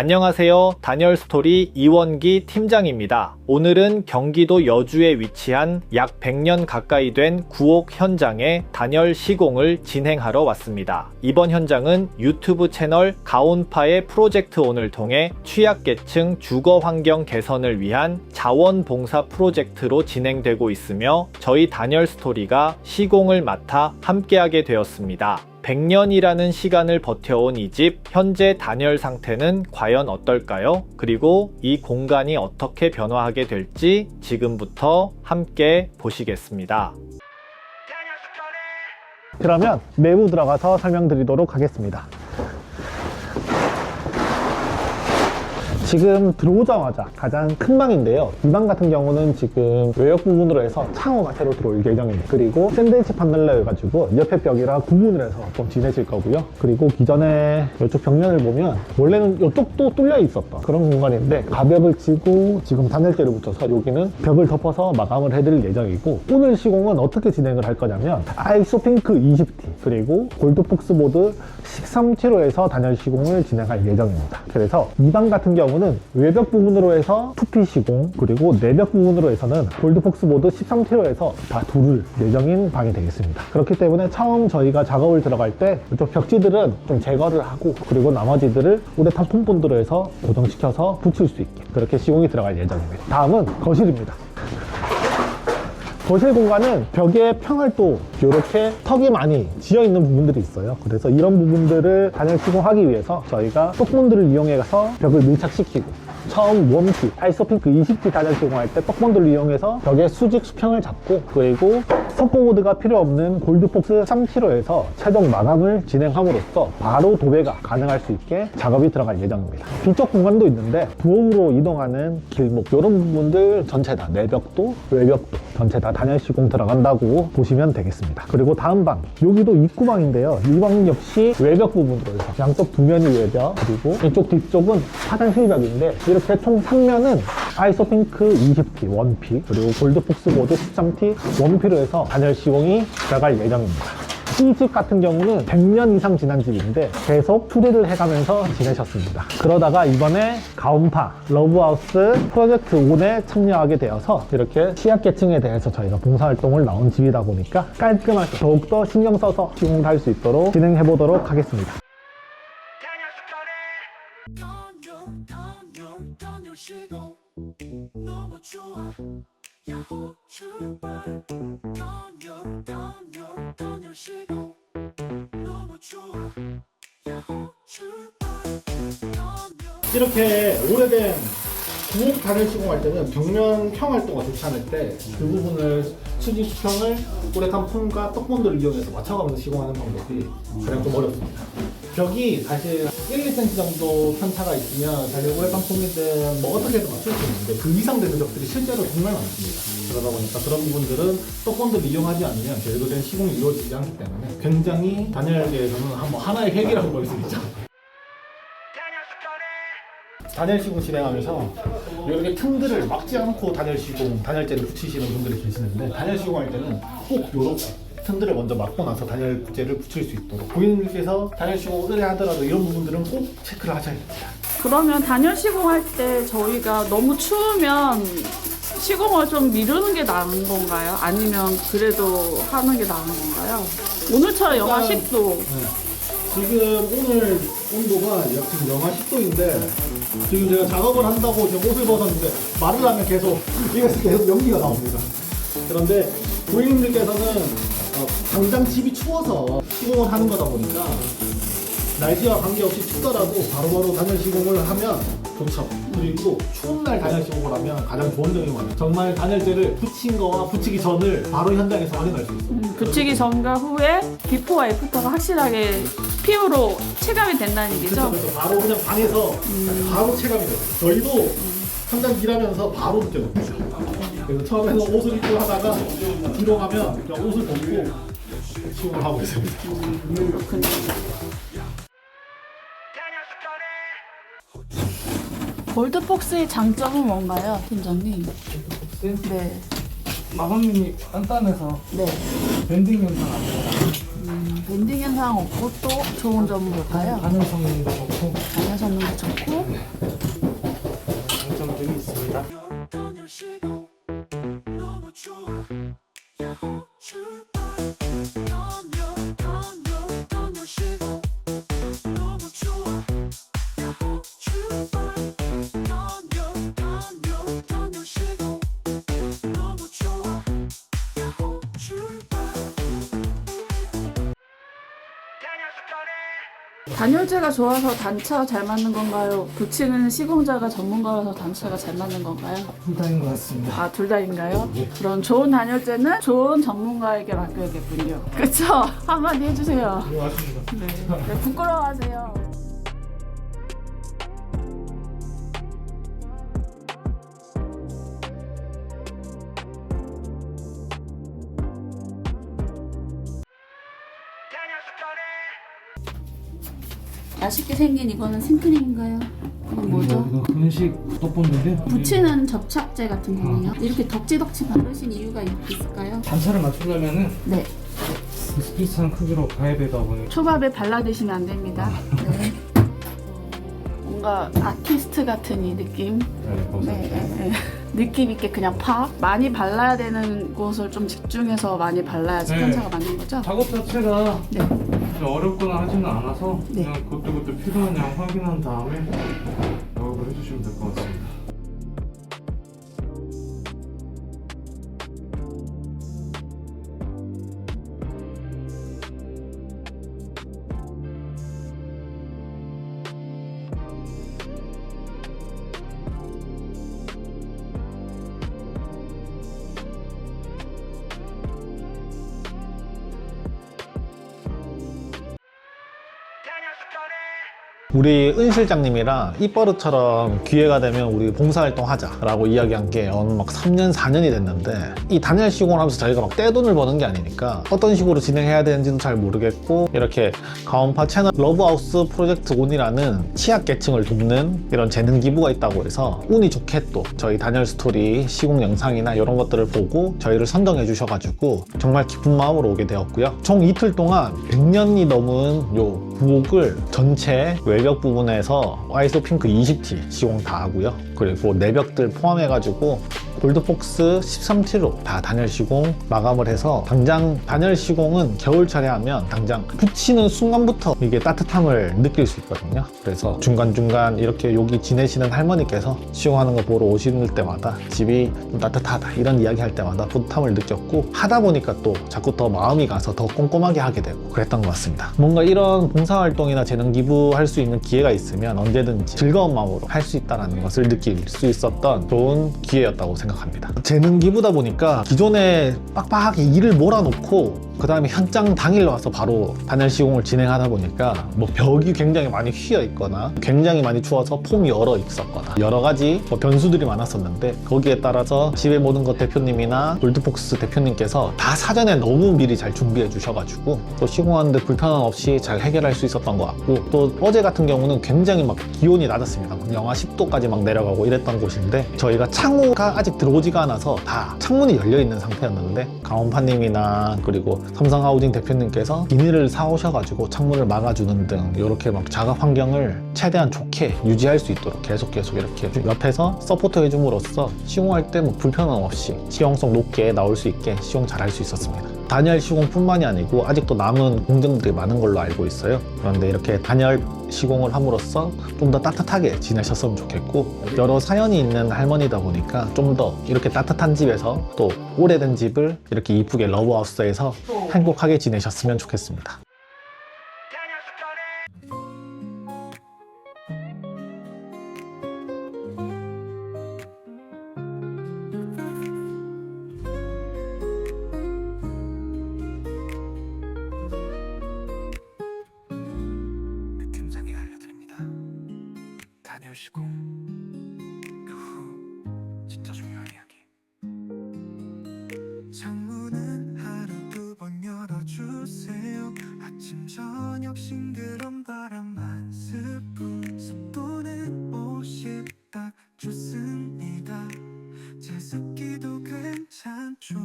안녕하세요. 다니얼스토리 이원기 팀장입니다. 오늘은 경기도 여주에 위치한 약 100년 가까이 된 구옥 현장에 단열 시공을 진행하러 왔습니다. 이번 현장은 유튜브 채널 가온파의 프로젝트온을 통해 취약계층 주거 환경 개선을 위한 자원봉사 프로젝트로 진행되고 있으며 저희 다니얼스토리가 시공을 맡아 함께하게 되었습니다. 100년이라는 시간을 버텨온 이 집, 현재 단열 상태는 과연 어떨까요? 그리고 이 공간이 어떻게 변화하게 될지 지금부터 함께 보시겠습니다. 그러면 내부 들어가서 설명드리도록 하겠습니다. 지금 들어오자마자 가장 큰 방인데요. 이 방 같은 경우는 지금 외벽 부분으로 해서 창호가 새로 들어올 예정입니다. 그리고 샌드위치 판넬로 해가지고 옆에 벽이랑 구분을 해서 좀 진해질 거고요. 그리고 기존에 이쪽 벽면을 보면 원래는 이쪽도 뚫려 있었던 그런 공간인데 가벽을 치고 지금 단열재를 붙여서 여기는 벽을 덮어서 마감을 해드릴 예정이고, 오늘 시공은 어떻게 진행을 할 거냐면 아이소핑크 20T 그리고 골드폭스보드 13T로 해서 단열 시공을 진행할 예정입니다. 그래서 이 방 같은 경우는 외벽 부분으로 해서 2P 시공, 그리고 내벽 부분으로 해서는 골드폭스보드 13T로 해서 다 두를 예정인 방이 되겠습니다. 그렇기 때문에 처음 저희가 작업을 들어갈 때 이쪽 벽지들은 좀 제거를 하고, 그리고 나머지들을 우레탄 폼본드로 해서 고정시켜서 붙일 수 있게 그렇게 시공이 들어갈 예정입니다. 다음은 거실입니다. 거실 공간은 벽에 평활도 이렇게 턱이 많이 지어 있는 부분들이 있어요. 그래서 이런 부분들을 단열 시공하기 위해서 저희가 똑본드를 이용해서 벽을 밀착시키고, 처음 웜티 아이소핑크 20T 단열 시공할 때 똑본드를 이용해서 벽에 수직 수평을 잡고, 그리고 석고보드가 필요 없는 골드폭스 3T로 해서 최종 마감을 진행함으로써 바로 도배가 가능할 수 있게 작업이 들어갈 예정입니다. 뒤쪽 공간도 있는데 부엌으로 이동하는 길목, 이런 부분들 전체 다 내벽도 외벽도 전체 다 단열 시공 들어간다고 보시면 되겠습니다. 그리고 다음 방, 여기도 입구방인데요. 이 방 역시 외벽 부분으로 해서 양쪽 두 면이 외벽, 그리고 이쪽 뒤쪽은 화장실 벽인데 이렇게 총 3면은 아이소핑크 20T 원피 그리고 골드폭스보드 13T 원피로 해서 단열 시공이 들어갈 예정입니다. 이 집 같은 경우는 100년 이상 지난 집인데 계속 추리를 해가면서 지내셨습니다. 그러다가 이번에 가온파 러브하우스 프로젝트 5에 참여하게 되어서 이렇게 취약계층에 대해서 저희가 봉사활동을 나온 집이다 보니까 깔끔하게 더욱더 신경 써서 시공을 할 수 있도록 진행해 보도록 하겠습니다. 너무 좋아 야호 출발 단열 시공 너무 좋아 야호 출발 이렇게 오래된 구옥 단열 시공할 때는 벽면 평 활동가 좋지 않을 때 그 부분을 수직 수평을 우레탄 폼과 떡본드를 이용해서 맞춰가면서 시공하는 방법이 가장 좀 어렵습니다. 벽이 사실 1-2cm 정도 편차가 있으면 사실 우레탄 폼이든 뭐 어떻게든 맞출 수 있는데 그 이상 되는 벽들이 실제로 정말 많습니다. 그러다 보니까 그런 부분들은 떡본드를 이용하지 않으면 제대로 된 시공이 이루어지지 않기 때문에 굉장히 단열계에서는 하나의 획이라고 볼 수 있죠. 단열 시공 진행하면서 이렇게 틈들을 막지 않고 단열 시공, 단열재를 붙이시는 분들이 계시는데, 단열 시공할 때는 꼭 이렇게 틈들을 먼저 막고 나서 단열재를 붙일 수 있도록 고객님께서 단열 시공을 오래 하더라도 이런 부분들은 꼭 체크를 하셔야 됩니다. 그러면 단열 시공할 때 저희가 너무 추우면 시공을 좀 미루는 게 나은 건가요? 아니면 그래도 하는 게 나은 건가요? 오늘처럼 영하 10도. 지금 오늘 온도가 지금 영하 10도인데 지금 제가 작업을 한다고 지금 옷을 벗었는데 말을 하면 계속 연기가 나옵니다. 그런데 고객님들께서는 당장 집이 추워서 시공을 하는 거다 보니까 날씨와 관계없이 춥더라도 바로바로 단열 시공을 하면 좋죠. 그리고 추운 날 단열 시공을 하면 가장 좋은 점이 뭐냐면 정말 단열재를 붙인 거와 붙이기 전을 바로 현장에서 확인할 수 있어요. 붙이기 전과 후에 비포와 애프터가 확실하게 피부로 체감이 된다는 얘기죠? 그렇죠. 바로 그냥 방에서 바로 체감이 돼요. 저희도 현장 일하면서 바로 느껴졌어요. 그래서 처음에는 옷을 입고 하다가 뒤로 가면 그냥 옷을 벗고 시공을 하고 있습니다. 골드폭스의 장점은 뭔가요, 팀장님? 골드폭스? 네. 마감님이 단단해서 네. 밴딩 현상 안 돼요. 밴딩 현상 없고 또 좋은 점은 뭘까요? 반응 성능도 좋고 단열 성능도 좋고 장점들이 있습니다. 단열 시공 너무 좋아 야호 출발 단열 시공 너무 좋아 야호 출발 단열 시공 너무 좋아 야호 출발 단열재가 좋아서 단차가 잘 맞는 건가요? 붙이는 시공자가 전문가라서 단차가 잘 맞는 건가요? 둘 다인 것 같습니다. 아, 둘 다인가요? 그럼 좋은 단열재는 좋은 전문가에게 맡겨야겠군요. 그쵸? 한마디 해주세요. 네, 맞습니다. 네, 부끄러워하세요. 맛있게 생긴 이거는 생크림인가요? 이건 뭐죠? 이거 분식 떡볶이인데 붙이는 접착제 같은 거네요. 이렇게 덕지덕지 바르신 이유가 있을까요? 단차를 맞추려면은 네. 비슷비슷한 크기로 가야 되다 보니 초밥에 발라 드시면 안 됩니다. 네. 뭔가 아티스트 같은 이 느낌. 네, 네, 네, 네. 느낌 있게 그냥 팍 많이 발라야 되는 곳을 좀 집중해서 많이 발라야지 네. 편차가 맞는 거죠? 작업 자체가 네. 좀 어렵거나 하지는 않아서 네. 그냥 그때그때 필요한 양 확인한 다음에 작업을 해주시면 될 것 같습니다. 우리 은 실장님이랑 입버릇처럼 기회가 되면 우리 봉사활동 하자라고 이야기한 게 어느 막 3년, 4년이 됐는데 이 단열 시공을 하면서 저희가 막 떼돈을 버는 게 아니니까 어떤 식으로 진행해야 되는지는 잘 모르겠고 이렇게 가온파 채널 러브하우스 프로젝트 온이라는 취약계층을 돕는 이런 재능 기부가 있다고 해서 운이 좋게 또 저희 단열 스토리 시공 영상이나 이런 것들을 보고 저희를 선정해 주셔가지고 정말 기쁜 마음으로 오게 되었고요. 총 이틀 동안 100년이 넘은 요 부엌을 전체 외벽 부분에서 아이소 핑크 20T 시공 다 하고요. 그리고 내벽들 포함해가지고 골드폭스 13T로 다 단열 시공 마감을 해서 당장 단열 시공은 겨울철에 하면 당장 붙이는 순간부터 이게 따뜻함을 느낄 수 있거든요. 그래서 중간중간 이렇게 여기 지내시는 할머니께서 시공하는 거 보러 오시는 때마다 집이 좀 따뜻하다 이런 이야기 할 때마다 뿌듯함을 느꼈고 하다 보니까 또 자꾸 더 마음이 가서 더 꼼꼼하게 하게 되고 그랬던 것 같습니다. 뭔가 이런 봉사활동이나 재능 기부할 수 있는 기회가 있으면 언제든지 즐거운 마음으로 할 수 있다는 것을 느낄 수 있었던 좋은 기회였다고 생각합니다. 재능 기부다 보니까 기존에 빡빡하게 일을 몰아놓고 그 다음에 현장 당일 와서 바로 단열 시공을 진행하다 보니까 뭐 벽이 굉장히 많이 휘어 있거나 굉장히 많이 추워서 폼이 얼어 있었거나 여러 가지 뭐 변수들이 많았었는데 거기에 따라서 집의 모든 것 대표님이나 골드폭스 대표님께서 다 사전에 너무 미리 잘 준비해 주셔가지고 또 시공하는데 불편함 없이 잘 해결할 수 있었던 것 같고 또 어제 같은 경우는 굉장히 막 기온이 낮았습니다. 영하 10도까지 막 내려가고 이랬던 곳인데 저희가 창호가 아직 들어오지가 않아서 다 창문이 열려 있는 상태였는데 강원파님이나 그리고 삼성하우징 대표님께서 비닐을 사오셔가지고 창문을 막아주는 등 이렇게 막 작업 환경을 최대한 좋게 유지할 수 있도록 계속 이렇게 옆에서 서포트 해줌으로써 시공할 때 뭐 불편함 없이 시용성 높게 나올 수 있게 시공 잘 할 수 있었습니다. 단열 시공뿐만이 아니고 아직도 남은 공정들이 많은 걸로 알고 있어요. 그런데 이렇게 단열 시공을 함으로써 좀 더 따뜻하게 지내셨으면 좋겠고 여러 사연이 있는 할머니다 보니까 좀 더 이렇게 따뜻한 집에서 또 오래된 집을 이렇게 이쁘게 러브하우스에서 행복하게 지내셨으면 좋겠습니다. 팀장이 알려드립니다. 단열 시공 그 후 진짜 중요한 이야기. 창문은 하루 2번 열어주세요. 아침 저녁 싱그러운 바람 한 스푼 습도는 50 딱 좋습니다. 제습기도 괜찮죠.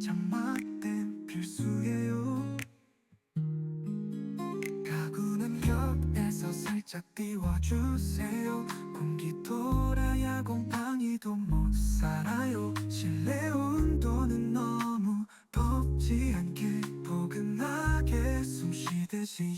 장마땐 필수예요. 살짝 띄워주세요. 공기 돌아야 곰팡이도 못 살아요. 실내 온도는 너무 덥지 않게 포근하게 숨 쉬듯이